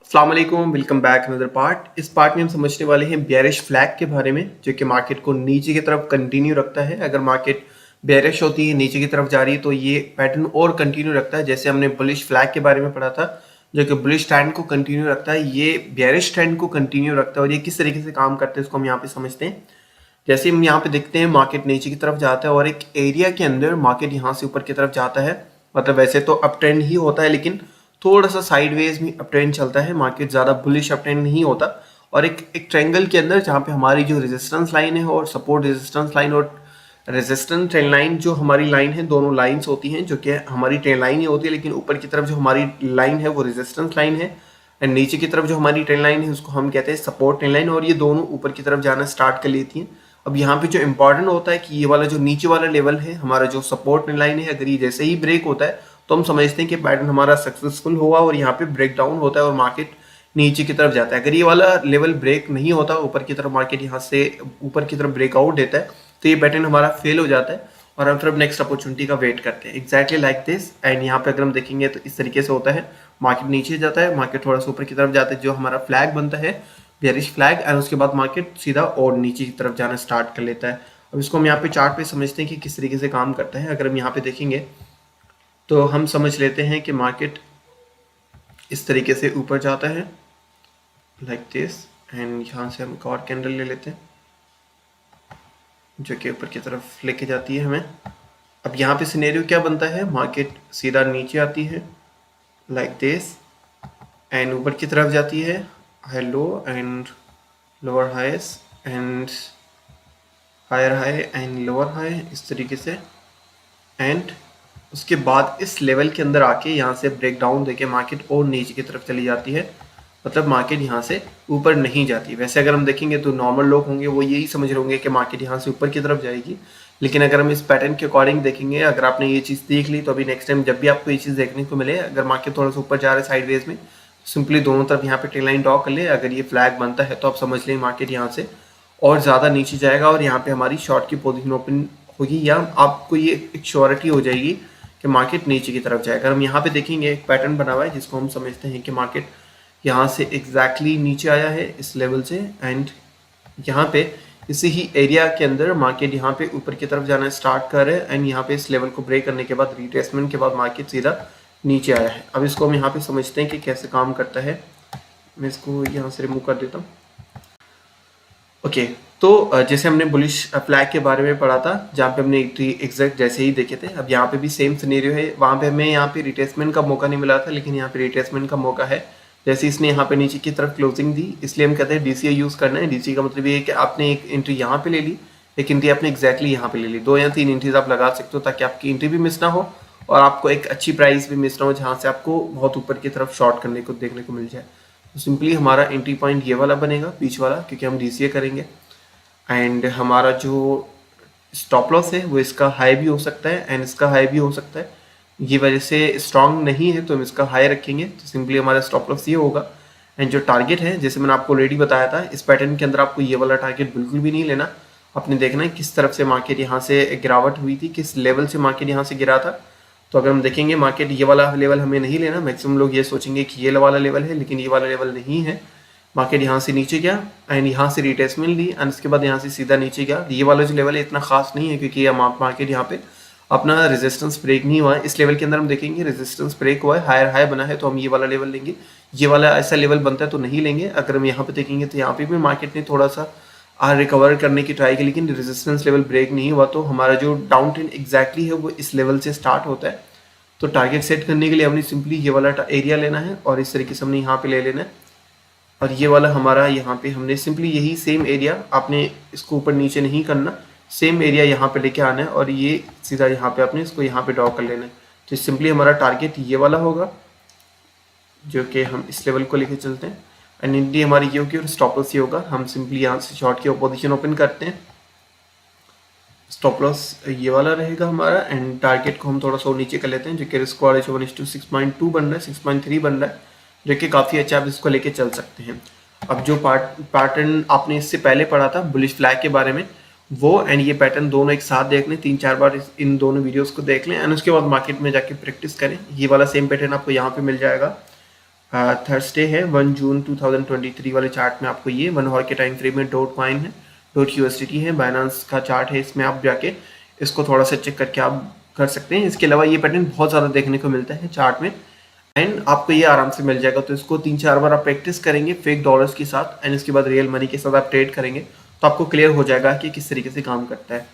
अस्सलाम वालेकुम, welcome back another part. इस पार्ट में हम समझने वाले हैं बेयरिश फ्लैग के बारे में, जो कि मार्केट को नीचे की तरफ कंटिन्यू रखता है। अगर मार्केट बेयरिश होती है, नीचे की तरफ जा रही है, तो ये पैटर्न और कंटिन्यू रखता है। जैसे हमने बुलिश फ्लैग के बारे में पढ़ा था, जो कि बुलिश ट्रेंड को कंटिन्यू रखता है, ये बेयरिश ट्रेंड को कंटिन्यू रखता है। और ये किस तरीके से काम करते हैं इसको हम यहाँ पे समझते हैं। जैसे हम यहाँ पे देखते हैं, मार्केट नीचे की तरफ जाता है और एक एरिया के अंदर मार्केट यहाँ से ऊपर की तरफ जाता है। मतलब वैसे तो अप ट्रेंड ही होता है, लेकिन थोड़ा सा साइडवेज में अप ट्रेंड चलता है। मार्केट ज़्यादा बुलिश अप ट्रेंड नहीं होता। और एक ट्रायंगल के अंदर जहाँ पे हमारी जो रेजिस्टेंस लाइन है और सपोर्ट रेजिस्टेंस लाइन और रेजिस्टेंस ट्रेंड लाइन, जो हमारी लाइन है, दोनों लाइंस होती हैं, जो कि हमारी ट्रेंड लाइन ही होती है। लेकिन ऊपर की तरफ जो हमारी लाइन है वो रेजिस्टेंस लाइन है, एंड नीचे की तरफ जो हमारी ट्रेंड लाइन है उसको हम कहते हैं सपोर्ट ट्रेंड लाइन। और ये दोनों ऊपर की तरफ जाना स्टार्ट कर लेती हैं। अब यहाँ पे जो इंपॉर्टेंट होता है कि ये वाला जो नीचे वाला लेवल है, हमारा जो सपोर्ट ट्रेंड लाइन है, अगर ये जैसे ही ब्रेक होता है तो हम समझते हैं कि पैटर्न हमारा सक्सेसफुल हुआ और यहाँ पे ब्रेक डाउन होता है और मार्केट नीचे की तरफ जाता है। अगर ये वाला लेवल ब्रेक नहीं होता, ऊपर की तरफ मार्केट यहाँ से ऊपर की तरफ ब्रेकआउट देता है, तो ये पैटर्न हमारा फेल हो जाता है और हम फिर नेक्स्ट अपॉर्चुनिटी का वेट करते हैं। Exactly like this. एंड यहाँ पे अगर हम देखेंगे तो इस तरीके से होता है। मार्केट नीचे जाता है, मार्केट थोड़ा सा ऊपर की तरफ जाता है, जो हमारा फ्लैग बनता है बेयरिश फ्लैग, एंड उसके बाद मार्केट सीधा और नीचे की तरफ जाना स्टार्ट कर लेता है। अब इसको हम यहाँ पे चार्ट पे समझते हैं कि किस तरीके से काम करता है। अगर हम यहाँ पे देखेंगे तो हम समझ लेते हैं कि मार्केट इस तरीके से ऊपर जाता है लाइक दिस, एंड यहाँ से हम एक और कैंडल ले लेते हैं जो कि ऊपर की तरफ लेके जाती है हमें। अब यहाँ पे सिनेरियो क्या बनता है, मार्केट सीधा नीचे आती है लाइक दिस, एंड ऊपर की तरफ जाती है high low and lower highs and higher high and lower high, इस तरीके से। एंड उसके बाद इस लेवल के अंदर आके यहाँ से ब्रेक डाउन देके मार्केट और नीचे की तरफ चली जाती है। मतलब मार्केट यहाँ से ऊपर नहीं जाती। वैसे अगर हम देखेंगे तो नॉर्मल लोग होंगे वो यही समझ रहे होंगे कि मार्केट यहाँ से ऊपर की तरफ जाएगी, लेकिन अगर हम इस पैटर्न के अकॉर्डिंग देखेंगे, अगर आपने ये चीज़ देख ली तो अभी नेक्स्ट टाइम जब भी आपको ये चीज़ देखने को मिले, अगर मार्केट थोड़ा सा ऊपर जा रहा है साइडवेज में, सिंपली दोनों तरफ यहाँ पे ट्रेंड लाइन ड्रॉ कर ले। अगर ये फ्लैग बनता है तो आप समझ लें मार्केट यहाँ से और ज़्यादा नीचे जाएगा और यहाँ पे हमारी शॉर्ट की पोजीशन ओपन होगी, या आपको ये एक श्योरिटी हो जाएगी कि मार्केट नीचे की तरफ जाएगा। हम यहाँ पे देखेंगे एक पैटर्न बना हुआ है जिसको हम समझते हैं कि मार्केट यहाँ से एग्जैक्टली नीचे आया है इस लेवल से, एंड यहाँ पे इसी ही एरिया के अंदर मार्केट यहाँ पे ऊपर की तरफ जाना स्टार्ट कर रहे हैं, एंड यहाँ पे इस लेवल को ब्रेक करने के बाद रिट्रेसमेंट के बाद मार्केट सीधा नीचे आया है। अब इसको हम यहाँ पे समझते हैं कि कैसे काम करता है। मैं इसको यहाँ से रिमूव कर देता हूँ। ओके, तो जैसे हमने बुलिश फ्लैग के बारे में पढ़ा था, जहाँ पे हमने एग्जैक्ट जैसे ही देखे थे, अब यहाँ पे भी सेम सिनेरियो है। वहाँ पे हमें यहाँ पे रिट्रेसमेंट का मौका नहीं मिला था, लेकिन यहाँ पे रिट्रेसमेंट का मौका है। जैसे इसने यहाँ पे नीचे की तरफ क्लोजिंग दी, इसलिए हम कहते हैं डीसीए यूज़ करना है। डीसीए का मतलब ये है कि आपने एक एंट्री यहाँ पे ले ली, एक एंट्री आपने एग्जैक्टली यहाँ पे ले ली। 2 या 3 एंट्रीज आप लगा सकते हो ताकि आपकी एंट्री भी मिस ना हो और आपको एक अच्छी प्राइस भी मिस ना हो, जहाँ से आपको बहुत ऊपर की तरफ शॉर्ट करने को देखने को मिल जाए। तो सिंपली हमारा एंट्री पॉइंट ये वाला बनेगा, बीच वाला, क्योंकि हम डीसीए करेंगे। एंड हमारा जो स्टॉप लॉस है वो इसका हाई भी हो सकता है एंड इसका हाई भी हो सकता है। ये वजह से स्ट्रांग नहीं है तो हम इसका हाई रखेंगे, तो सिंपली हमारा स्टॉप लॉस ये होगा। एंड जो टारगेट है, जैसे मैंने आपको ऑलरेडी बताया था, इस पैटर्न के अंदर आपको ये वाला टारगेट बिल्कुल भी नहीं लेना। आपने देखना है किस तरफ से मार्केट यहाँ से गिरावट हुई थी, किस लेवल से मार्केट यहाँ से गिरा था। तो अगर हम देखेंगे मार्केट ये वाला लेवल हमें नहीं लेना। मैक्सिमम लोग ये सोचेंगे कि ये वाला लेवल है, लेकिन ये वाला लेवल नहीं है। मार्केट यहाँ से नीचे गया एंड यहाँ से रिट्रेसमेंट ली एंड उसके बाद यहाँ से सीधा नीचे गया। ये वाला जो लेवल है इतना खास नहीं है, क्योंकि ये मार्केट यहाँ पे अपना रेजिस्टेंस ब्रेक नहीं हुआ है। इस लेवल के अंदर हम देखेंगे रेजिस्टेंस ब्रेक हुआ है, हायर हाई बना है, तो हम ये वाला लेवल लेंगे। ये वाला ऐसा लेवल बनता है तो नहीं लेंगे। अगर हम यहाँ पे देखेंगे तो यहाँ पे भी मार्केट ने थोड़ा सा रिकवर करने की ट्राई की, लेकिन रेजिस्टेंस लेवल ब्रेक नहीं हुआ। तो हमारा जो डाउन ट्रेंड एग्जैक्टली है वो इस लेवल से स्टार्ट होता है। तो टारगेट सेट करने के लिए हमने सिंपली ये वाला एरिया लेना है और इस तरीके से हमने यहाँ पे ले लेना है। और ये वाला हमारा यहाँ पे हमने सिंपली यही सेम एरिया, आपने इसको ऊपर नीचे नहीं करना, सेम एरिया यहाँ पे लेके आना है और ये सीधा यहाँ पे आपने इसको यहाँ पे ड्रॉ कर लेना है। तो सिंपली हमारा टारगेट ये वाला होगा, जो कि हम इस लेवल को लेके चलते हैं। एंड एंट्री हमारी ये होगी और स्टॉप लॉस ये होगा। हम सिंपली यहाँ से शॉर्ट की पोजीशन ओपन करते हैं। स्टॉप लॉस ये वाला रहेगा हमारा एंड टारगेट को हम थोड़ा सा नीचे कर लेते हैं, जो कि रिस्क वाले 1:6.2 बन रहा है, 6.3 बन रहा है, जो कि काफ़ी अच्छा, आप इसको लेके चल सकते हैं। अब जो पैटर्न आपने इससे पहले पढ़ा था बुलिश फ्लैग के बारे में, वो एंड ये पैटर्न दोनों एक साथ देख लें, 3-4 बार इन दोनों वीडियोस को देख लें एंड उसके बाद मार्केट में जाके प्रैक्टिस करें। ये वाला सेम पैटर्न आपको यहाँ पे मिल जाएगा थर्सडे है 1 जून 2023 वाले चार्ट में आपको ये 1 आवर के टाइम फ्रेम में डॉट कॉइन है, डॉट यूएसडीटी है, बाइनेंस का चार्ट है, इसमें आप जाके इसको थोड़ा सा चेक करके आप कर सकते हैं। इसके अलावा ये पैटर्न बहुत ज़्यादा देखने को मिलता है चार्ट में एंड आपको ये आराम से मिल जाएगा। तो इसको 3-4 बार आप प्रैक्टिस करेंगे फेक डॉलर्स के साथ एंड इसके बाद रियल मनी के साथ आप ट्रेड करेंगे तो आपको क्लियर हो जाएगा कि किस तरीके से काम करता है।